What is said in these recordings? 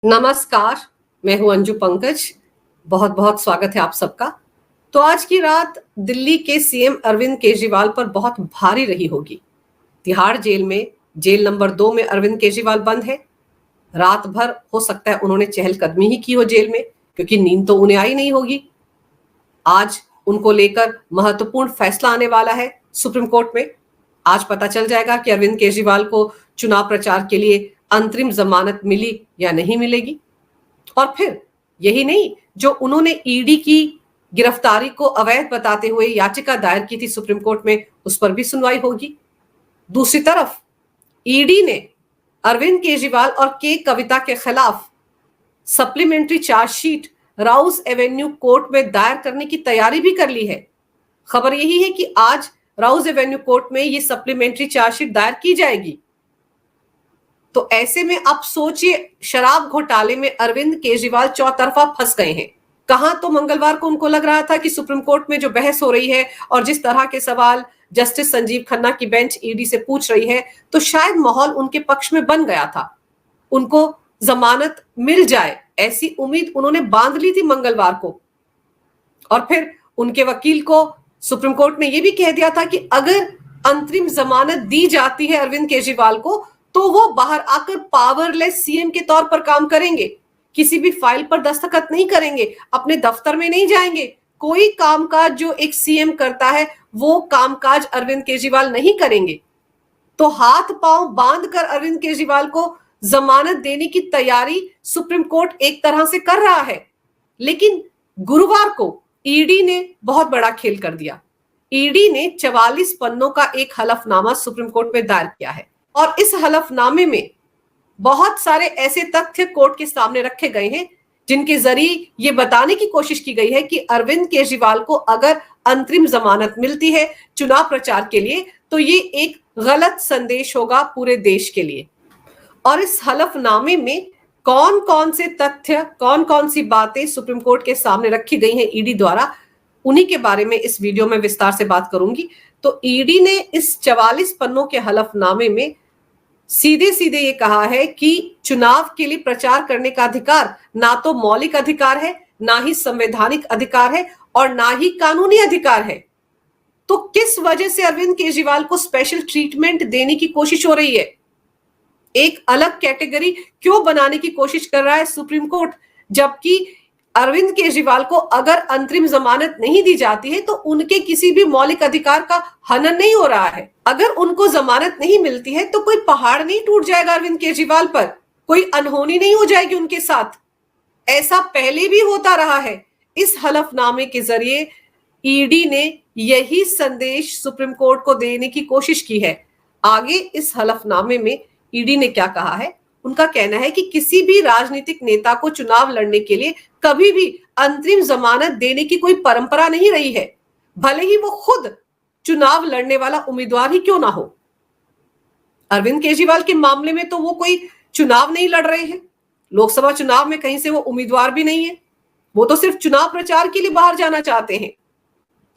नमस्कार, मैं हूं अंजू पंकज। बहुत बहुत स्वागत है आप सबका। तो आज की रात दिल्ली के सीएम अरविंद केजरीवाल पर बहुत भारी रही होगी। तिहाड़ जेल में जेल नंबर 2 में अरविंद केजरीवाल बंद है। रात भर हो सकता है उन्होंने चहलकदमी ही की हो जेल में, क्योंकि नींद तो उन्हें आई नहीं होगी। आज उनको लेकर महत्वपूर्ण फैसला आने वाला है सुप्रीम कोर्ट में। आज पता चल जाएगा कि अरविंद केजरीवाल को चुनाव प्रचार के लिए अंतरिम जमानत मिली या नहीं मिलेगी। और फिर यही नहीं, जो उन्होंने ईडी की गिरफ्तारी को अवैध बताते हुए याचिका दायर की थी सुप्रीम कोर्ट में, उस पर भी सुनवाई होगी। दूसरी तरफ ईडी ने अरविंद केजरीवाल और के कविता के खिलाफ supplementary chargesheet Rouse Avenue court में दायर करने की तैयारी भी कर ली है। खबर यही है कि आज राउस एवेन्यू कोर्ट में ये सप्लीमेंट्री चार्जशीट दायर की जाएगी। तो ऐसे में आप सोचिए, शराब घोटाले में अरविंद केजरीवाल चौतरफा फंस गए हैं। कहां तो मंगलवार को उनको लग रहा था कि सुप्रीम कोर्ट में जो बहस हो रही है और जिस तरह के सवाल जस्टिस संजीव खन्ना की बेंच ईडी से पूछ रही है, तो शायद माहौल उनके पक्ष में बन गया था। उनको जमानत मिल जाए ऐसी उम्मीद उन्होंने बांध ली थी मंगलवार को। और फिर उनके वकील को सुप्रीम कोर्ट ने यह भी कह दिया था कि अगर अंतरिम जमानत दी जाती है अरविंद केजरीवाल को, तो वो बाहर आकर पावरलेस सीएम के तौर पर काम करेंगे। किसी भी फाइल पर दस्तखत नहीं करेंगे, अपने दफ्तर में नहीं जाएंगे। कोई कामकाज जो एक सीएम करता है वो कामकाज अरविंद केजरीवाल नहीं करेंगे। तो हाथ पांव बांधकर अरविंद केजरीवाल को जमानत देने की तैयारी सुप्रीम कोर्ट एक तरह से कर रहा है। लेकिन गुरुवार को ईडी ने बहुत बड़ा खेल कर दिया। ईडी ने 44 पन्नों का एक हलफनामा सुप्रीम कोर्ट में दायर किया है और इस हलफनामे में बहुत सारे ऐसे तथ्य कोर्ट के सामने रखे गए हैं जिनके जरिए ये बताने की कोशिश की गई है कि अरविंद केजरीवाल को अगर अंतरिम जमानत मिलती है चुनाव प्रचार के लिए, तो ये एक गलत संदेश होगा पूरे देश के लिए। और इस हलफनामे में कौन कौन से तथ्य, कौन कौन सी बातें सुप्रीम कोर्ट के सामने रखी गई हैं ईडी द्वारा, उन्हीं के बारे में इस वीडियो में विस्तार से बात करूंगी। तो ईडी ने इस 44 पन्नों के हलफनामे में सीधे सीधे ये कहा है कि चुनाव के लिए प्रचार करने का अधिकार ना तो मौलिक अधिकार है, ना ही संवैधानिक अधिकार है और ना ही कानूनी अधिकार है। तो किस वजह से अरविंद केजरीवाल को स्पेशल ट्रीटमेंट देने की कोशिश हो रही है? एक अलग कैटेगरी क्यों बनाने की कोशिश कर रहा है सुप्रीम कोर्ट, जबकि अरविंद केजरीवाल को अगर अंतरिम जमानत नहीं दी जाती है तो उनके किसी भी मौलिक अधिकार का हनन नहीं हो रहा है। अगर उनको जमानत नहीं मिलती है तो कोई पहाड़ नहीं टूट जाएगा अरविंद केजरीवाल पर, कोई अनहोनी नहीं हो जाएगी उनके साथ। ऐसा पहले भी होता रहा है। इस हलफनामे के जरिए ईडी ने यही संदेश सुप्रीम कोर्ट को देने की कोशिश की है। आगे इस हलफनामे में ईडी ने क्या कहा है? उनका कहना है कि किसी भी राजनीतिक नेता को चुनाव लड़ने के लिए कभी भी अंतरिम जमानत देने की कोई परंपरा नहीं रही है, भले ही वो खुद चुनाव लड़ने वाला उम्मीदवार ही क्यों ना हो। अरविंद केजरीवाल के मामले में तो वो कोई चुनाव नहीं लड़ रहे हैं, लोकसभा चुनाव में कहीं से वो उम्मीदवार भी नहीं है, वो तो सिर्फ चुनाव प्रचार के लिए बाहर जाना चाहते हैं।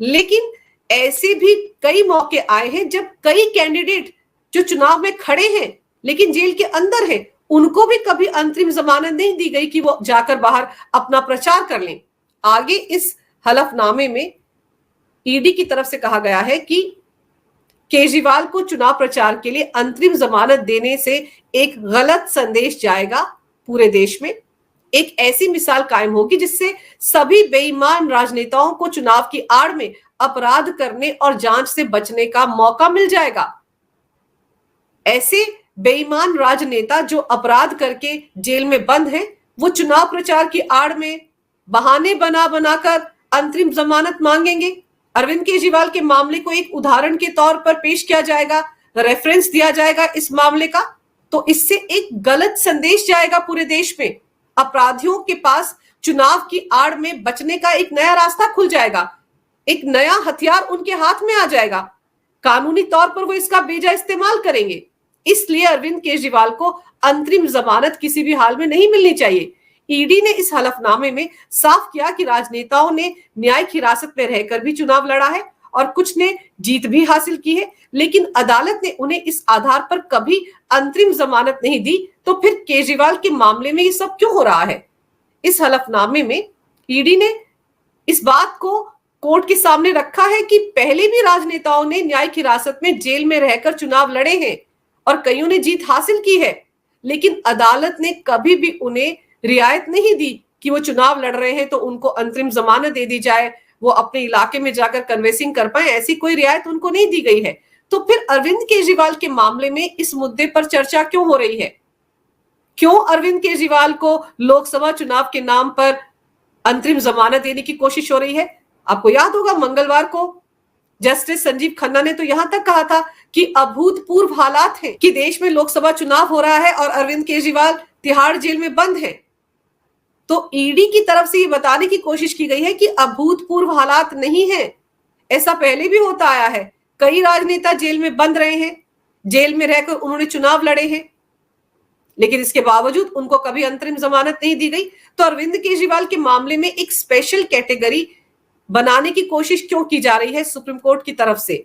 लेकिन ऐसे भी कई मौके आए हैं जब कई कैंडिडेट जो चुनाव में खड़े हैं लेकिन जेल के अंदर है, उनको भी कभी अंतरिम जमानत नहीं दी गई कि वो जाकर बाहर अपना प्रचार कर लें। आगे इस हलफनामे में ईडी की तरफ से कहा गया है कि केजरीवाल को चुनाव प्रचार के लिए अंतरिम जमानत देने से एक गलत संदेश जाएगा पूरे देश में। एक ऐसी मिसाल कायम होगी जिससे सभी बेईमान राजनेताओं को चुनाव की आड़ में अपराध करने और जांच से बचने का मौका मिल जाएगा। ऐसे बेईमान राजनेता जो अपराध करके जेल में बंद हैं, वो चुनाव प्रचार की आड़ में बहाने बना बनाकर अंतरिम जमानत मांगेंगे। अरविंद केजरीवाल के मामले को एक उदाहरण के तौर पर पेश किया जाएगा, रेफरेंस दिया जाएगा इस मामले का, तो इससे एक गलत संदेश जाएगा पूरे देश में। अपराधियों के पास चुनाव की आड़ में बचने का एक नया रास्ता खुल जाएगा, एक नया हथियार उनके हाथ में आ जाएगा। कानूनी तौर पर वो इसका बेजा इस्तेमाल करेंगे। इसलिए अरविंद केजरीवाल को अंतरिम जमानत किसी भी हाल में नहीं मिलनी चाहिए। ईडी ने इस हलफनामे में साफ किया कि राजनेताओं ने न्यायिक हिरासत में रहकर भी चुनाव लड़ा है और कुछ ने जीत भी हासिल की है, लेकिन अदालत ने उन्हें इस आधार पर कभी अंतरिम जमानत नहीं दी। तो फिर केजरीवाल के मामले में ये सब क्यों हो रहा है? इस हलफनामे में ईडी ने इस बात को कोर्ट के सामने रखा है कि पहले भी राजनेताओं ने न्यायिक हिरासत में जेल में रहकर चुनाव लड़े हैं और कईयों ने जीत हासिल की है, लेकिन अदालत ने कभी भी उन्हें रियायत नहीं दी कि वो चुनाव लड़ रहे हैं तो उनको अंतरिम जमानत दे दी जाए, वो अपने इलाके में जाकर कन्वेंसिंग कर पाए। ऐसी कोई रियायत उनको नहीं दी गई है। तो फिर अरविंद केजरीवाल के मामले में इस मुद्दे पर चर्चा क्यों हो रही है? क्यों अरविंद केजरीवाल को लोकसभा चुनाव के नाम पर अंतरिम जमानत देने की कोशिश हो रही है? आपको याद होगा मंगलवार को जस्टिस संजीव खन्ना ने तो यहां तक कहा था कि अभूतपूर्व हालात हैं कि देश में लोकसभा चुनाव हो रहा है और अरविंद केजरीवाल तिहाड़ जेल में बंद है। तो ईडी की तरफ से ये बताने की कोशिश की गई है कि अभूतपूर्व हालात नहीं है, ऐसा पहले भी होता आया है। कई राजनेता जेल में बंद रहे हैं, जेल में रहकर उन्होंने चुनाव लड़े हैं, लेकिन इसके बावजूद उनको कभी अंतरिम जमानत नहीं दी गई। तो अरविंद केजरीवाल के मामले में एक स्पेशल कैटेगरी बनाने की कोशिश क्यों की जा रही है सुप्रीम कोर्ट की तरफ से?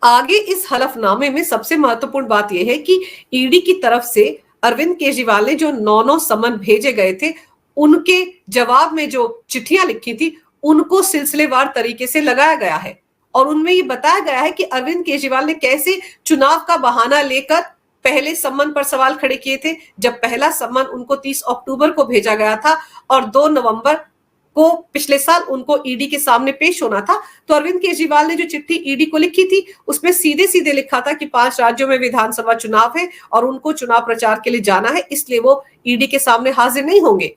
आगे इस हलफनामे में सबसे महत्वपूर्ण बात यह है कि ईडी की तरफ से अरविंद केजरीवाल ने जो 9 समन भेजे गए थे, उनके जवाब में जो चिट्ठियां लिखी थी, उनको सिलसिलेवार तरीके से लगाया गया है और उनमें ये बताया गया है कि अरविंद केजरीवाल ने कैसे चुनाव का बहाना लेकर पहले सम्मन पर सवाल खड़े किए थे। जब पहला सम्मन उनको 30 अक्टूबर को भेजा गया था और 2 नवंबर को पिछले साल उनको ईडी के सामने पेश होना था, तो अरविंद केजरीवाल ने जो चिट्ठी ईडी को लिखी थी उसमें सीधे सीधे लिखा था कि 5 राज्यों में विधानसभा चुनाव है और उनको चुनाव प्रचार के लिए जाना है, इसलिए वो ईडी के सामने हाजिर नहीं होंगे।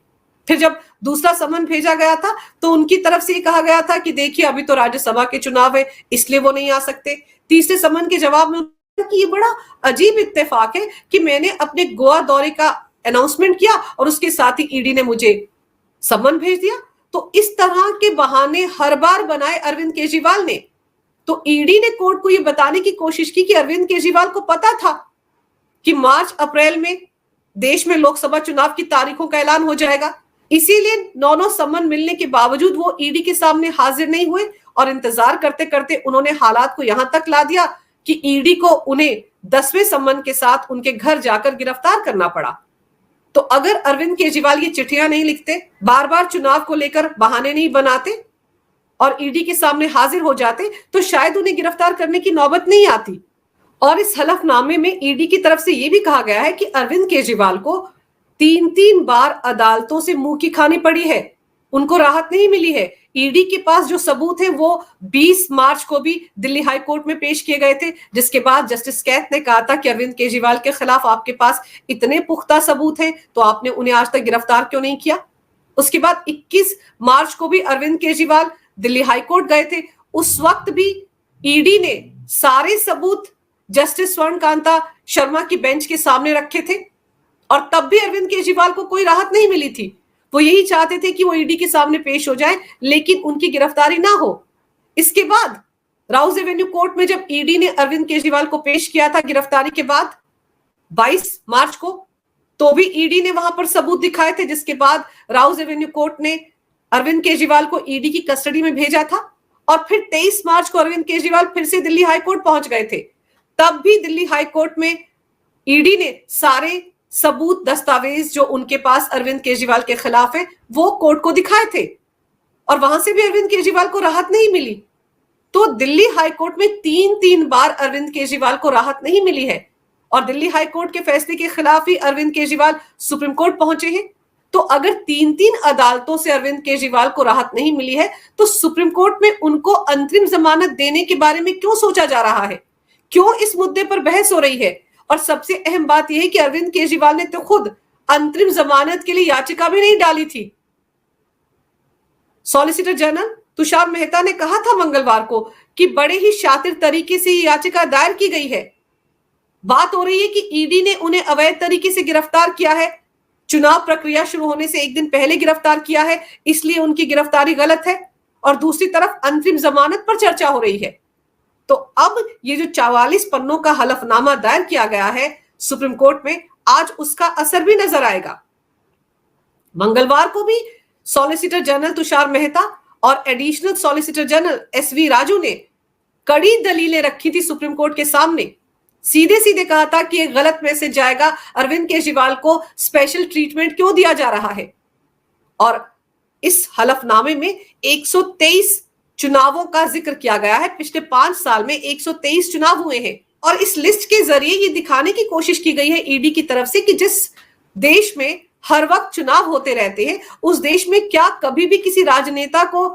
फिर जब दूसरा समन भेजा गया था तो उनकी तरफ से ये कहा गया था कि देखिए अभी तो राज्यसभा के चुनाव है, इसलिए वो नहीं आ सकते। तीसरे समन के जवाब में कि ये बड़ा अजीब इत्तेफाक है कि मैंने अपने गोवा दौरे का अनाउंसमेंट किया और उसके साथ ही ईडी ने मुझे समन भेज दिया। तो इस तरह के बहाने हर बार बनाए अरविंद केजरीवाल ने। तो ईडी ने कोर्ट को यह बताने की कोशिश की कि अरविंद केजरीवाल को पता था कि मार्च अप्रैल में देश में लोकसभा चुनाव की तारीखों का ऐलान हो जाएगा, इसीलिए 9 समन मिलने के बावजूद वो ईडी के सामने हाजिर नहीं हुए और इंतजार करते करते उन्होंने हालात को यहां तक ला दिया कि ईडी को उन्हें 10वें समन के साथ उनके घर जाकर गिरफ्तार करना पड़ा। तो अगर अरविंद केजरीवाल ये चिट्ठियां नहीं लिखते, बार बार चुनाव को लेकर बहाने नहीं बनाते और ईडी के सामने हाजिर हो जाते, तो शायद उन्हें गिरफ्तार करने की नौबत नहीं आती। और इस हलफनामे में ईडी की तरफ से यह भी कहा गया है कि अरविंद केजरीवाल को 3 बार अदालतों से मुंह की खानी पड़ी है, उनको राहत नहीं मिली है। ईडी के पास जो सबूत है वो 20 मार्च को भी दिल्ली हाई कोर्ट में पेश किए गए थे, जिसके बाद जस्टिस कैथ ने कहा था कि अरविंद केजरीवाल के खिलाफ आपके पास इतने पुख्ता सबूत हैं तो आपने उन्हें आज तक गिरफ्तार क्यों नहीं किया। उसके बाद 21 मार्च को भी अरविंद केजरीवाल दिल्ली हाई कोर्ट गए थे, उस वक्त भी ईडी ने सारे सबूत जस्टिस स्वर्णकांता शर्मा की बेंच के सामने रखे थे और तब भी अरविंद केजरीवाल को कोई राहत नहीं मिली थी। वो यही चाहते थे कि वो ईडी के सामने पेश हो जाए लेकिन उनकी गिरफ्तारी ना हो। इसके बाद राउज एवेन्यू कोर्ट में जब ईडी ने अरविंद केजरीवाल को पेश किया था गिरफ्तारी के बाद 22 मार्च को, तो भी ईडी ने वहां पर सबूत दिखाए थे, जिसके बाद राउज एवेन्यू कोर्ट ने अरविंद केजरीवाल को ईडी की कस्टडी में भेजा था और फिर 23 मार्च को अरविंद केजरीवाल फिर से दिल्ली हाई कोर्ट पहुंच गए थे। तब भी दिल्ली हाई कोर्ट में ईडी ने सारे सबूत दस्तावेज जो उनके पास अरविंद केजरीवाल के खिलाफ है वो कोर्ट को दिखाए थे और वहां से भी अरविंद केजरीवाल को राहत नहीं मिली। तो दिल्ली हाई कोर्ट में 3 बार अरविंद केजरीवाल को राहत नहीं मिली है और दिल्ली हाई कोर्ट के फैसले के खिलाफ ही अरविंद केजरीवाल सुप्रीम कोर्ट पहुंचे हैं। तो अगर 3 अदालतों से अरविंद केजरीवाल को राहत नहीं मिली है तो सुप्रीम कोर्ट में उनको अंतरिम जमानत देने के बारे में क्यों सोचा जा रहा है, क्यों इस मुद्दे पर बहस हो रही है? और सबसे अहम बात यह है कि अरविंद केजरीवाल ने तो खुद अंतरिम जमानत के लिए याचिका भी नहीं डाली थी। सॉलिसिटर जनरल तुषार मेहता ने कहा था मंगलवार को कि बड़े ही शातिर तरीके से ये याचिका दायर की गई है। बात हो रही है कि ईडी ने उन्हें अवैध तरीके से गिरफ्तार किया है, चुनाव प्रक्रिया शुरू होने से एक दिन पहले गिरफ्तार किया है, इसलिए उनकी गिरफ्तारी गलत है। और दूसरी तरफ अंतरिम जमानत पर चर्चा हो रही है। तो अब ये जो 44 पन्नों का हलफनामा दायर किया गया है सुप्रीम कोर्ट में, आज उसका असर भी नजर आएगा। मंगलवार को भी सॉलिसिटर जनरल तुषार मेहता और additional solicitor general S V Raju ने कड़ी दलीलें रखी थी सुप्रीम कोर्ट के सामने। सीधे सीधे कहा था कि एक गलत मैसेज जाएगा, अरविंद केजरीवाल को स्पेशल ट्रीटमेंट क्यों दिया जा रहा है। और इस हलफनामे में 123 चुनावों का जिक्र किया गया है। पिछले 5 साल में 123 चुनाव हुए हैं और इस लिस्ट के जरिए ये दिखाने की कोशिश की गई है ईडी की तरफ से कि जिस देश में हर वक्त चुनाव होते रहते हैं, उस देश में क्या कभी भी किसी राजनेता को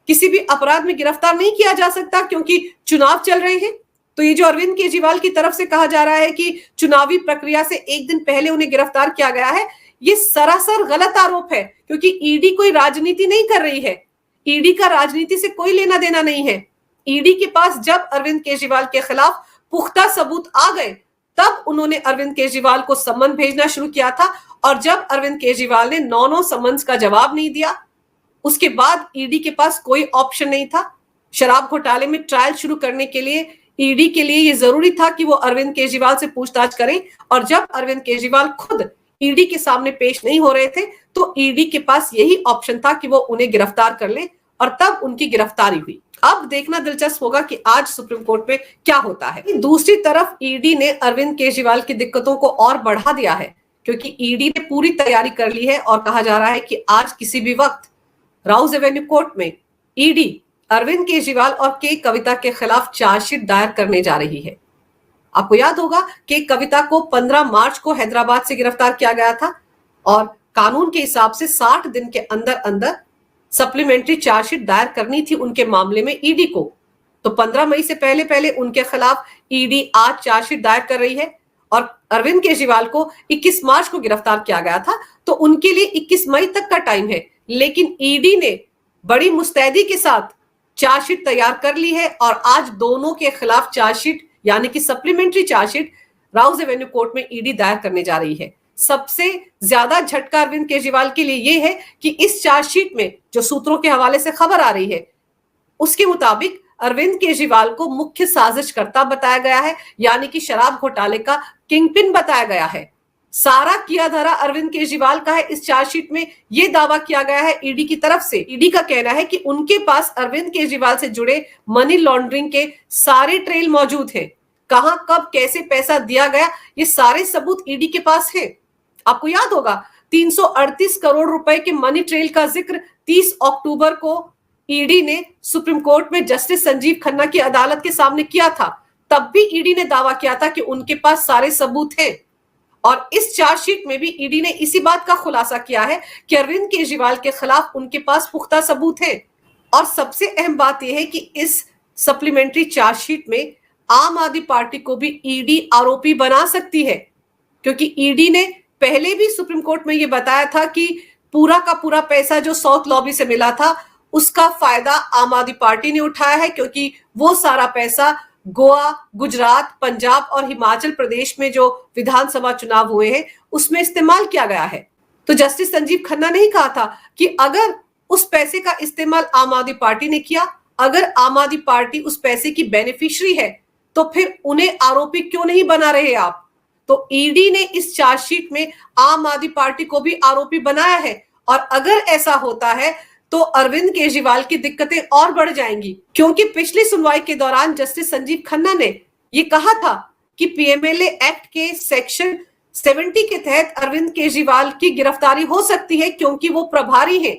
किसी भी अपराध में गिरफ्तार नहीं किया जा सकता क्योंकि चुनाव चल रहे हैं। तो ये जो अरविंद केजरीवाल की तरफ से कहा जा रहा है कि चुनावी प्रक्रिया से एक दिन पहले उन्हें गिरफ्तार किया गया है, ये सरासर गलत आरोप है क्योंकि ईडी कोई राजनीति नहीं कर रही है। ईडी का राजनीति से कोई लेना देना नहीं है। ईडी के पास जब अरविंद केजरीवाल के खिलाफ पुख्ता सबूत आ गए तब उन्होंने अरविंद केजरीवाल को सम्मन भेजना शुरू किया था और जब अरविंद केजरीवाल ने 9 सम्मन्स का जवाब नहीं दिया, उसके बाद ईडी के पास कोई ऑप्शन नहीं था। शराब घोटाले में ट्रायल शुरू करने के लिए ईडी के लिए यह जरूरी था कि वो अरविंद केजरीवाल से पूछताछ करें और जब अरविंद केजरीवाल खुद ईडी के सामने पेश नहीं हो रहे थे तो ईडी के पास यही ऑप्शन था कि वो उन्हें गिरफ्तार कर ले और तब उनकी गिरफ्तारी हुई। अब देखना दिलचस्प होगा कि आज सुप्रीम कोर्ट में क्या होता है। दूसरी तरफ ईडी ने अरविंद केजरीवाल की दिक्कतों को और बढ़ा दिया है क्योंकि ईडी ने पूरी तैयारी कर ली है और कहा जा रहा है कि आज किसी भी वक्त राउज एवेन्यू कोर्ट में ईडी अरविंद केजरीवाल और के कविता के खिलाफ चार्जशीट दायर करने जा रही है। आपको याद होगा कि कविता को 15 मार्च को हैदराबाद से गिरफ्तार किया गया था और कानून के हिसाब से 60 दिन के अंदर अंदर सप्लीमेंट्री चार्जशीट दायर करनी थी उनके मामले में ईडी को। तो 15 मई से पहले पहले उनके खिलाफ ईडी आज चार्जशीट दायर कर रही है और अरविंद केजरीवाल को 21 मार्च को गिरफ्तार किया गया था तो उनके लिए 21 मई तक का टाइम है। लेकिन ईडी ने बड़ी मुस्तैदी के साथ चार्जशीट तैयार कर ली है और आज दोनों के खिलाफ चार्जशीट यानी कि supplementary chargesheet Rouse Avenue court में ईडी दायर करने जा रही है। सबसे ज्यादा झटका अरविंद केजरीवाल के लिए यह है कि इस चार्जशीट में जो सूत्रों के हवाले से खबर आ रही है उसके मुताबिक अरविंद केजरीवाल को मुख्य साजिशकर्ता बताया गया है, यानी कि शराब घोटाले का किंगपिन बताया गया है। सारा किया धरा अरविंद केजरीवाल का है। इस चार्जशीट में यह दावा किया गया है ईडी की तरफ से। ईडी का कहना है कि उनके पास अरविंद केजरीवाल से जुड़े मनी लॉन्ड्रिंग के सारे ट्रेल मौजूद हैं। कहां कब कैसे पैसा दिया गया ये सारे सबूत ईडी के पास है। आपको याद होगा 338 करोड़ रुपए के मनी ट्रेल का जिक्र 30 अक्टूबर को ईडी ने सुप्रीम कोर्ट में जस्टिस संजीव खन्ना की अदालत के सामने किया था। तब भी ईडी ने दावा किया था कि उनके पास सारे सबूत हैं और इस चार्जशीट में भी ईडी ने इसी बात का खुलासा किया है कि अरविंद केजरीवाल के खिलाफ उनके पास पुख्ता सबूत है। और सबसे अहम बात यह है कि इस सप्लीमेंट्री चार्जशीट में आम आदमी पार्टी को भी ईडी आरोपी बना सकती है क्योंकि ईडी ने पहले भी सुप्रीम कोर्ट में यह बताया था कि पूरा का पूरा पैसा जो साउथ लॉबी से मिला था उसका फायदा आम आदमी पार्टी ने उठाया है क्योंकि वो सारा पैसा गोवा, गुजरात, पंजाब और हिमाचल प्रदेश में जो विधानसभा चुनाव हुए हैं उसमें इस्तेमाल किया गया है। तो जस्टिस संजीव खन्ना ने ही कहा था कि अगर उस पैसे का इस्तेमाल आम आदमी पार्टी ने किया, अगर आम आदमी पार्टी उस पैसे की बेनिफिशियरी है तो फिर उन्हें आरोपी क्यों नहीं बना रहे आप। तो ईडी ने इस चार्जशीट में आम आदमी पार्टी को भी आरोपी बनाया है और अगर ऐसा होता है तो अरविंद केजरीवाल की दिक्कतें और बढ़ जाएंगी क्योंकि पिछली सुनवाई के दौरान जस्टिस संजीव खन्ना ने यह कहा था कि पीएमएलए एक्ट के सेक्शन 70 के तहत अरविंद केजरीवाल की गिरफ्तारी हो सकती है क्योंकि वो प्रभारी हैं।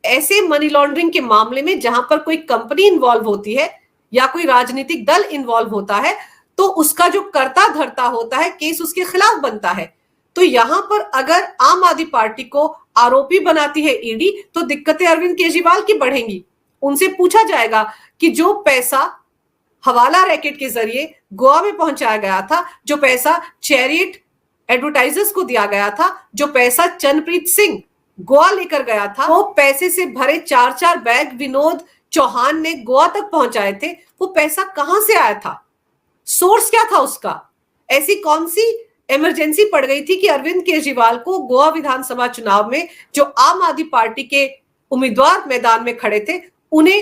ऐसे मनी लॉन्ड्रिंग के मामले में जहां पर कोई कंपनी इन्वॉल्व होती है या कोई राजनीतिक दल इन्वॉल्व होता है तो उसका जो कर्ता धर्ता होता है केस उसके खिलाफ बनता है। तो यहां पर अगर आम आदमी पार्टी को आरोपी बनाती है ईडी तो दिक्कतें अरविंद केजरीवाल की बढ़ेंगी। उनसे पूछा जाएगा कि जो पैसा हवाला रैकेट के जरिए गोवा में पहुंचाया गया था, जो पैसा चैरियट एडवर्टाइजर्स को दिया गया था, जो पैसा चंद्रप्रीत सिंह गोवा लेकर गया था, वो पैसे से भरे 4-4 बैग विनोद चौहान ने गोवा तक पहुंचाए थे, वो पैसा कहां से आया था, सोर्स क्या था उसका। ऐसी कौन सी इमरजेंसी पड़ गई थी कि अरविंद केजरीवाल को गोवा विधानसभा चुनाव में जो आम आदमी पार्टी के उम्मीदवार मैदान में खड़े थे उन्हें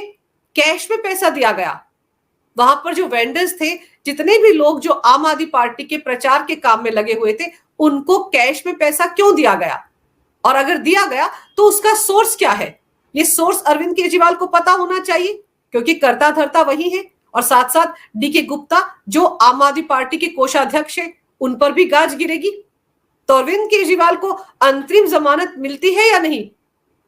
कैश में पैसा दिया गया। वहां पर जो वेंडर्स थे, जितने भी लोग जो आम आदमी पार्टी के प्रचार के काम में लगे हुए थे, उनको कैश में पैसा क्यों दिया गया और अगर दिया गया तो उसका सोर्स क्या है। ये सोर्स अरविंद केजरीवाल को पता होना चाहिए क्योंकि कर्ता धर्ता वही है। और साथ साथ डीके गुप्ता जो आम आदमी पार्टी के कोषाध्यक्ष है, उन पर भी गाज गिरेगी। तो अरविंद केजरीवाल को अंतरिम जमानत मिलती है या नहीं,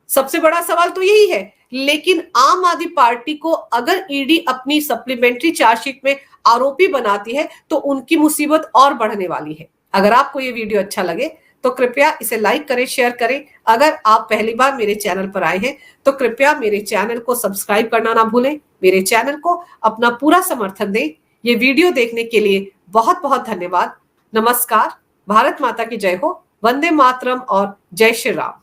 सबसे बड़ा सवाल तो यही है। लेकिन आम आदमी पार्टी को अगर ईडी अपनी सप्लीमेंट्री चार्जशीट में आरोपी बनाती है तो उनकी मुसीबत और बढ़ने वाली है। अगर आपको ये वीडियो अच्छा लगे तो कृपया इसे लाइक करें, शेयर करें। अगर आप पहली बार मेरे चैनल पर आए हैं तो कृपया मेरे चैनल को सब्सक्राइब करना ना भूलें। मेरे चैनल को अपना पूरा समर्थन दें। ये वीडियो देखने के लिए बहुत बहुत धन्यवाद। नमस्कार। भारत माता की जय हो। वंदे मातरम और जय श्री राम।